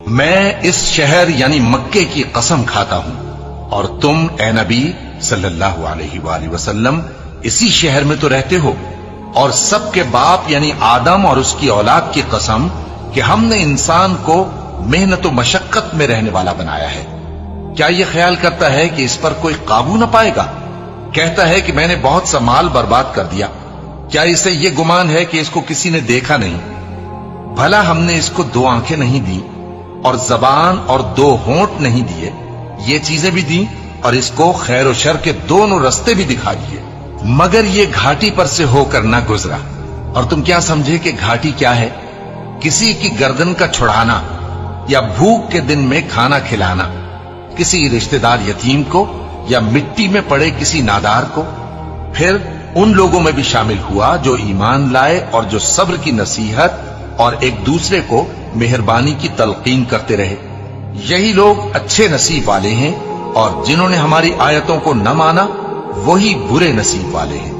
میں اس شہر یعنی مکے کی قسم کھاتا ہوں اور تم اے نبی صلی اللہ علیہ وآلہ وسلم اسی شہر میں تو رہتے ہو، اور سب کے باپ یعنی آدم اور اس کی اولاد کی قسم کہ ہم نے انسان کو محنت و مشقت میں رہنے والا بنایا ہے، کیا یہ خیال کرتا ہے کہ اس پر کوئی قابو نہ پائے گا؟ کہتا ہے کہ میں نے بہت سا مال برباد کر دیا، کیا اسے یہ گمان ہے کہ اس کو کسی نے دیکھا نہیں؟ بھلا ہم نے اس کو 2 آنکھیں نہیں دی اور زبان اور 2 ہونٹ نہیں دیے؟ یہ چیزیں بھی دیں اور اس کو خیر و شر کے دونوں رستے بھی دکھا دیے، مگر یہ گھاٹی پر سے ہو کر نہ گزرا۔ اور تم کیا سمجھے کہ گھاٹی کیا ہے؟ کسی کی گردن کا چھڑانا یا بھوک کے دن میں کھانا کھلانا، کسی رشتہ دار یتیم کو یا مٹی میں پڑے کسی نادار کو۔ پھر ان لوگوں میں بھی شامل ہوا جو ایمان لائے اور جو صبر کی نصیحت اور ایک دوسرے کو مہربانی کی تلقین کرتے رہے، یہی لوگ اچھے نصیب والے ہیں، اور جنہوں نے ہماری آیتوں کو نہ مانا وہی برے نصیب والے ہیں۔